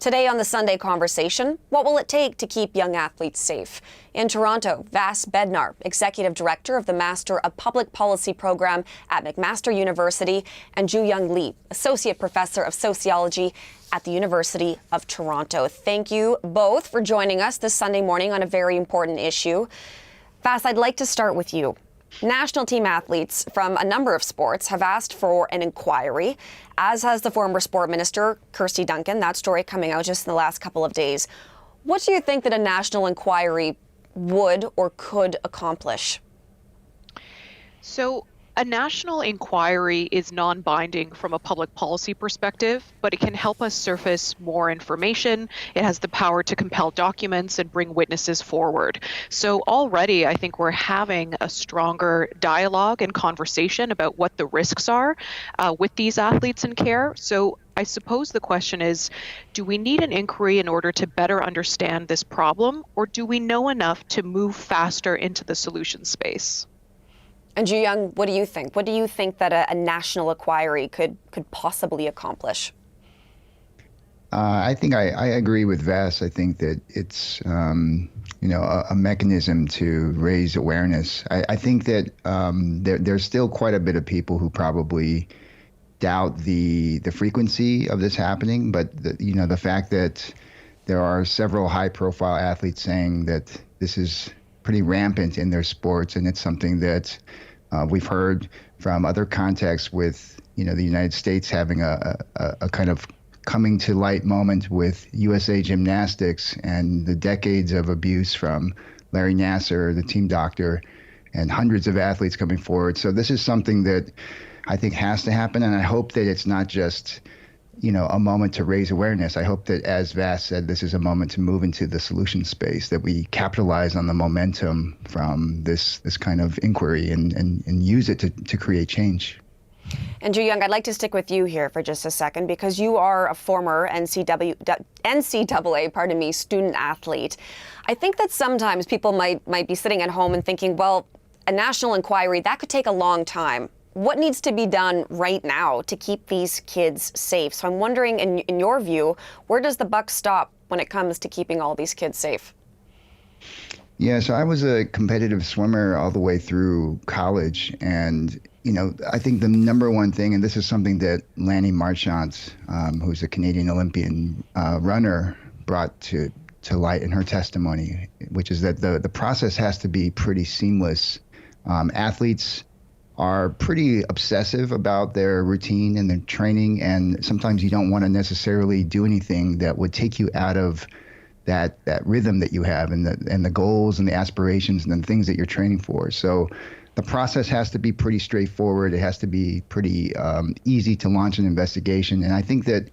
Today on the Sunday Conversation, what will it take to keep young athletes safe? In Toronto, Vas Bednar, Executive Director of the Master of Public Policy program at McMaster University, and Ju-Young Lee, Associate Professor of Sociology at the University of Toronto. Thank you both for joining us this Sunday morning on a very important issue. Vas, I'd like to start with you. National team athletes from a number of sports have asked for an inquiry, as has the former sport minister, Kirsty Duncan. That story coming out just in the last couple of days. What do you think that a national inquiry would or could accomplish? So a national inquiry is non-binding from a public policy perspective, but it can help us surface more information. It has the power to compel documents and bring witnesses forward. So already I think we're having a stronger dialogue and conversation about what the risks are with these athletes in care. So I suppose the question is, do we need an inquiry in order to better understand this problem, or do we know enough to move faster into the solution space? And Ju-Young, what do you think? What do you think that a national inquiry could possibly accomplish? I think I agree with Vas. I think that it's a mechanism to raise awareness. I think that there's still quite a bit of people who probably doubt the frequency of this happening, but the fact that there are several high-profile athletes saying that this is pretty rampant in their sports, and it's something that we've heard from other contexts with the United States having a kind of coming to light moment with USA Gymnastics and the decades of abuse from Larry Nassar, the team doctor, and hundreds of athletes coming forward. So this is something that I think has to happen, and I hope that it's not just a moment to raise awareness. I hope that, as Vas said, this is a moment to move into the solution space, that we capitalize on the momentum from this kind of inquiry and use it to create change. And Ju-Young, I'd like to stick with you here for just a second, because you are a former NCAA student athlete. I think that sometimes people might be sitting at home and thinking, well, a national inquiry, that could take a long time. What needs to be done right now to keep these kids safe? So I'm wondering, in your view, where does the buck stop when it comes to keeping all these kids safe? Yeah, so I was a competitive swimmer all the way through college. And, I think the number one thing, and this is something that Lanny Marchant, who's a Canadian Olympian runner, brought to light in her testimony, which is that the process has to be pretty seamless. Athletes are pretty obsessive about their routine and their training, and sometimes you don't want to necessarily do anything that would take you out of that rhythm that you have and the goals and the aspirations and the things that you're training for. So the process has to be pretty straightforward. It has to be pretty easy to launch an investigation, and I think that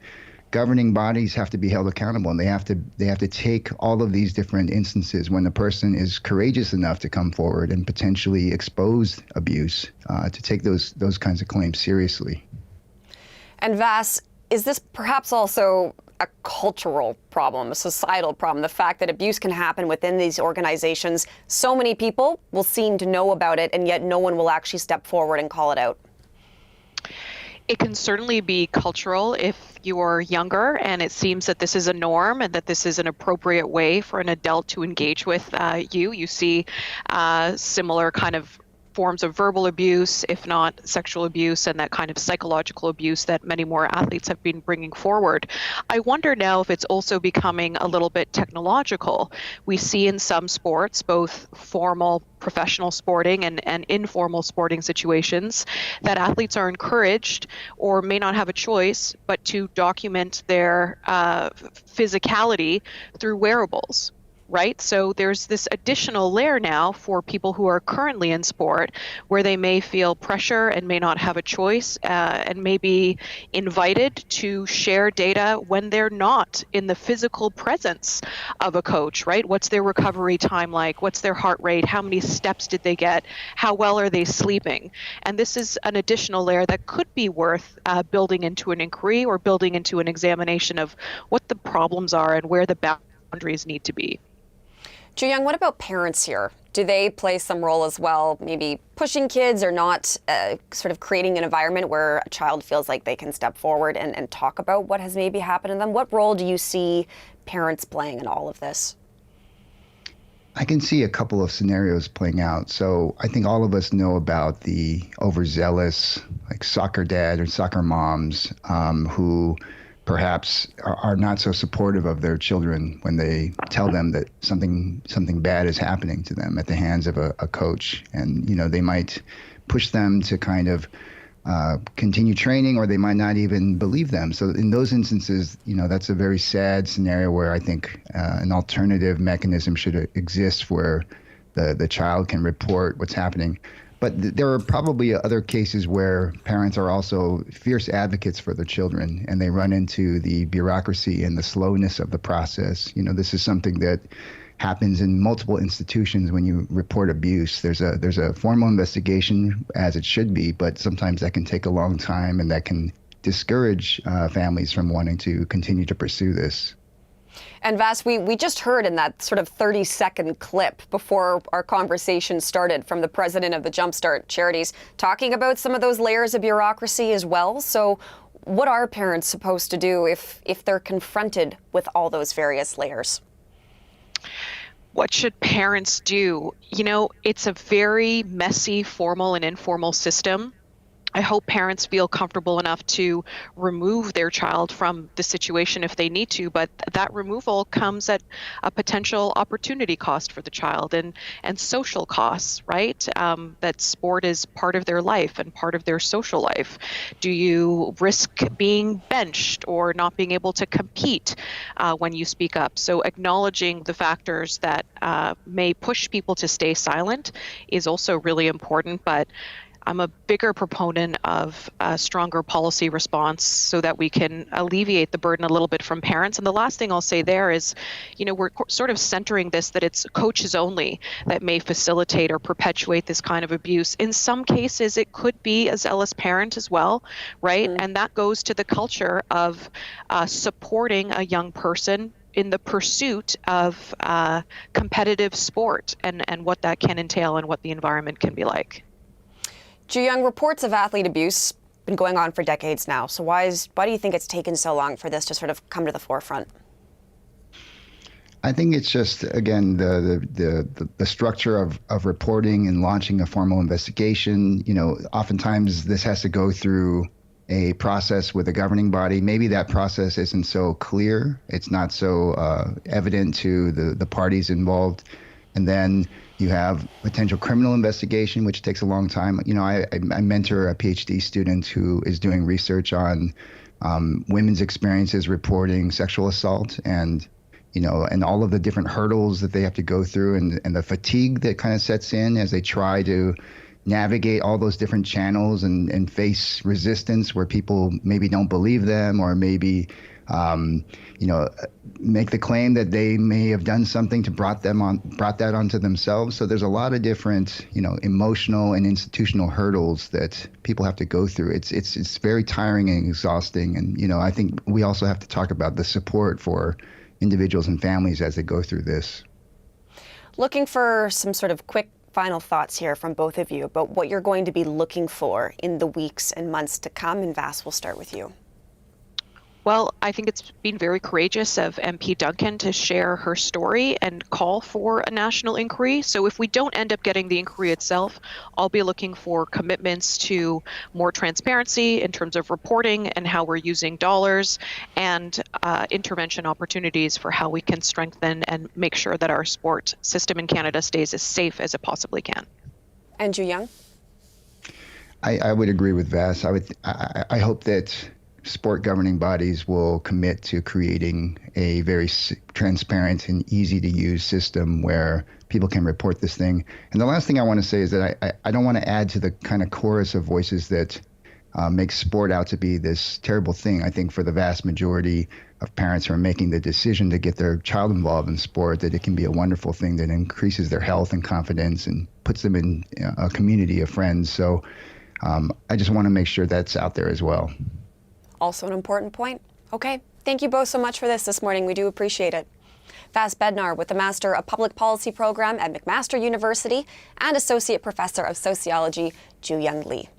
governing bodies have to be held accountable, and they have to take all of these different instances when the person is courageous enough to come forward and potentially expose abuse, to take those kinds of claims seriously. And Vas, is this perhaps also a cultural problem, a societal problem, the fact that abuse can happen within these organizations? So many people will seem to know about it, and yet no one will actually step forward and call it out. It can certainly be cultural if you're younger and it seems that this is a norm and that this is an appropriate way for an adult to engage with you. You see similar kind of forms of verbal abuse, if not sexual abuse, and that kind of psychological abuse that many more athletes have been bringing forward. I wonder now if it's also becoming a little bit technological. We see in some sports, both formal professional sporting and informal sporting situations, that athletes are encouraged, or may not have a choice, but to document their physicality through wearables. Right? So there's this additional layer now for people who are currently in sport where they may feel pressure and may not have a choice and may be invited to share data when they're not in the physical presence of a coach, right? What's their recovery time like? What's their heart rate? How many steps did they get? How well are they sleeping? And this is an additional layer that could be worth building into an inquiry or building into an examination of what the problems are and where the boundaries need to be. Ju Young, what about parents here? Do they play some role as well, maybe pushing kids or not, sort of creating an environment where a child feels like they can step forward and talk about what has maybe happened to them? What role do you see parents playing in all of this? I can see a couple of scenarios playing out. So I think all of us know about the overzealous, like soccer dad or soccer moms who perhaps are not so supportive of their children when they tell them that something bad is happening to them at the hands of a coach. And, they might push them to kind of continue training, or they might not even believe them. So in those instances, that's a very sad scenario where I think an alternative mechanism should exist where the child can report what's happening. But there are probably other cases where parents are also fierce advocates for their children, and they run into the bureaucracy and the slowness of the process. This is something that happens in multiple institutions when you report abuse. There's a formal investigation, as it should be, but sometimes that can take a long time, and that can discourage families from wanting to continue to pursue this. And Vas, we just heard in that sort of 30-second clip before our conversation started from the president of the Jumpstart Charities talking about some of those layers of bureaucracy as well. So what are parents supposed to do if they're confronted with all those various layers? What should parents do? It's a very messy, formal and informal system. I hope parents feel comfortable enough to remove their child from the situation if they need to, but that removal comes at a potential opportunity cost for the child and social costs, right? That sport is part of their life and part of their social life. Do you risk being benched or not being able to compete when you speak up? So acknowledging the factors that may push people to stay silent is also really important, but I'm a bigger proponent of a stronger policy response so that we can alleviate the burden a little bit from parents. And the last thing I'll say there is, we're sort of centering this that it's coaches only that may facilitate or perpetuate this kind of abuse. In some cases, it could be a zealous parent as well, right? Mm-hmm. And that goes to the culture of supporting a young person in the pursuit of competitive sport and what that can entail and what the environment can be like. Ju Young, reports of athlete abuse been going on for decades now. So why do you think it's taken so long for this to sort of come to the forefront? I think it's just, again, the structure of reporting and launching a formal investigation. Oftentimes this has to go through a process with a governing body. Maybe that process isn't so clear. It's not so evident to the parties involved. And then you have potential criminal investigation, which takes a long time. I mentor a PhD student who is doing research on women's experiences reporting sexual assault, and all of the different hurdles that they have to go through, and the fatigue that kind of sets in as they try to navigate all those different channels and face resistance where people maybe don't believe them, or maybe make the claim that they may have done something to brought that onto themselves. So there's a lot of different, emotional and institutional hurdles that people have to go through. It's very tiring and exhausting. And, I think we also have to talk about the support for individuals and families as they go through this. Looking for some sort of quick final thoughts here from both of you about what you're going to be looking for in the weeks and months to come. And Vas, we'll start with you. Well, I think it's been very courageous of MP Duncan to share her story and call for a national inquiry. So if we don't end up getting the inquiry itself, I'll be looking for commitments to more transparency in terms of reporting and how we're using dollars, and intervention opportunities for how we can strengthen and make sure that our sport system in Canada stays as safe as it possibly can. And Ju Young? I would agree with Vas. I hope that sport governing bodies will commit to creating a very transparent and easy to use system where people can report this thing. And the last thing I want to say is that I don't want to add to the kind of chorus of voices that make sport out to be this terrible thing. I think for the vast majority of parents who are making the decision to get their child involved in sport, that it can be a wonderful thing that increases their health and confidence and puts them in a community of friends. So I just want to make sure that's out there as well. Also an important point. Okay, thank you both so much for this morning. We do appreciate it. Vas Bednar with the Master of Public Policy program at McMaster University and Associate Professor of Sociology, Ju Young Lee.